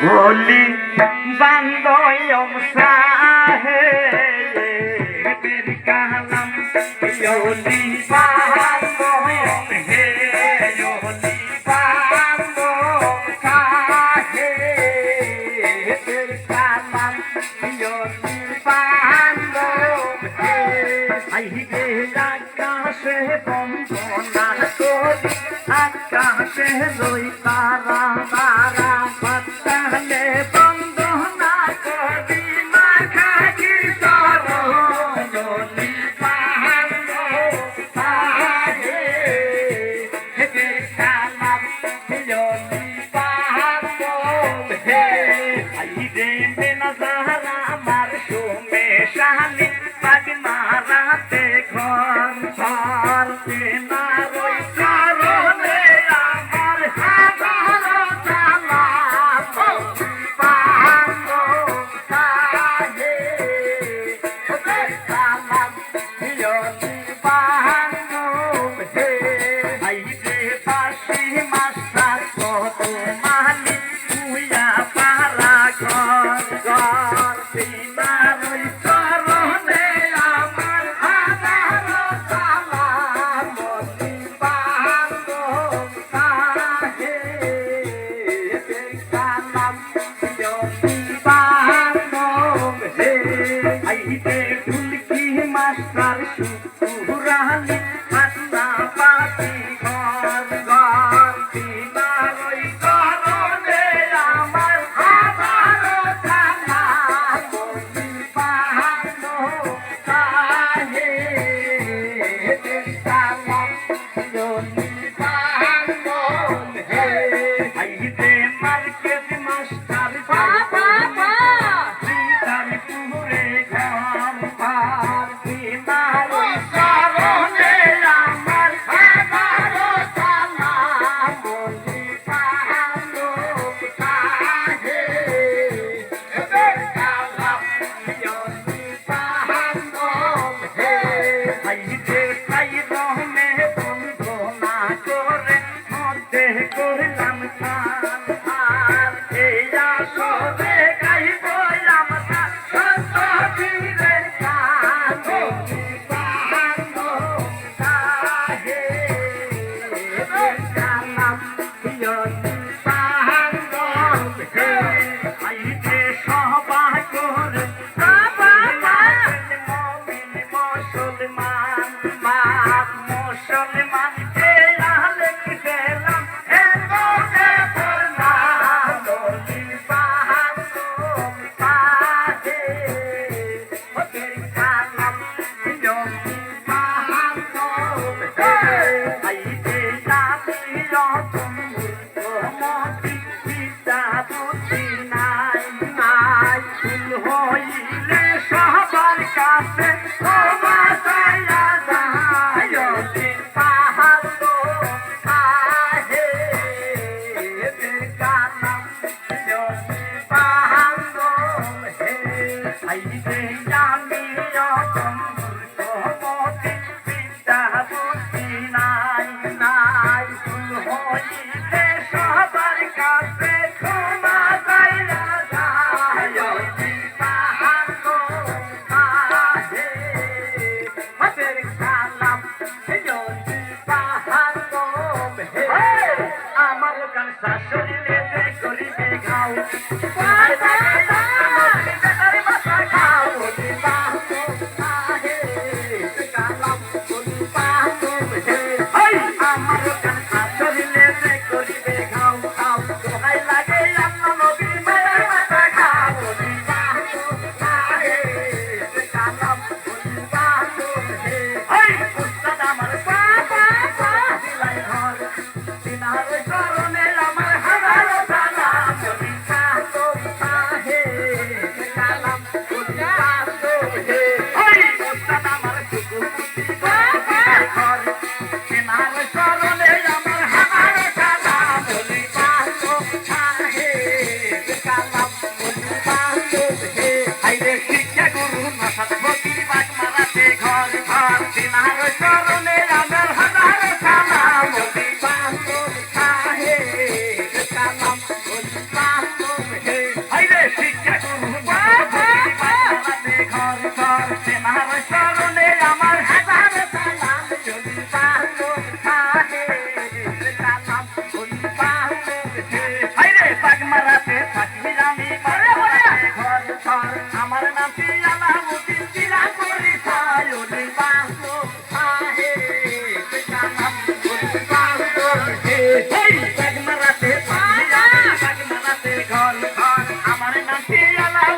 होली बंदोयम साहे तेरी कहलम होली बंदोयम हे होली बंदोयम साहे तेरी कहलम होली बंदोयम हे आई गे आकाशे बंदना कोरी आकाशे रोई तारा तारा पत्तले बंदना कोरी माखा की तारो होली बंदोयम साहे हे कालम होली बंदोयम हे आई रे बिना सहारा मारशो में शाली पगनाराते घर घर बिना रोई कारोले आमार हाजारो साला बंदोयम साहे हे कालम होली बंदोयम हे आई रे बासी मास्टर कत माली भुइया पारा घर घर बिना रोई कारोले आमार हाजारो साला बंदोयम साहे हे कालम होली बंदोयम हे आई रे ढुलकी मास्टर सुराली हातना पाती घर घर बिना रोई कारोले आमार हाजारो साला बंदोयम साहे हे कालम होली बंदोयम हे आई रे मार्केट मास्टर बाबा सीतारी पुरे घर घर बिना रोई कारोले आमार हाजारो साला बंदोयम साहे हे कालम होली बंदोयम हे आई रे साइरो में बंदना करे मध्य करलाम खान আর এই আসরে গাইব আমরা সত বীরের গান হোলি বন্দোয়ম সাহে হে কালম হোলি বন্দোয়ম হে আই যে সভা করে মুমিন মুসলমান মাত মুসলমান কে আলেক দিলাম হে তোকে প্রণাম হোলি বন্দোয়ম সাহে হে কালম হোলি বন্দোয়ম হে আই যে জাতি রতন মূর্খমতি বিদ্যা বুদ্ধি নাই নাই ভুল হইলে সবার কাছে ক্ষমা চাইয়া যায় হোলি বন্দোয়ম সাহে হে কালম হোলি বন্দোয়ম হে আই রে আমি রতন মূর্খমতি বিদ্যা বুদ্ধি নাই নাই ভুল হইলে সবার কাছে ক্ষমা চাইয়া যায় হোলি বন্দোয়ম সাহে হে কালম হোলি বন্দোয়ম হে আমার গান শাশুড়িলে করিবে গাও কারণে আমার হাজারো সালাম মাটি এলা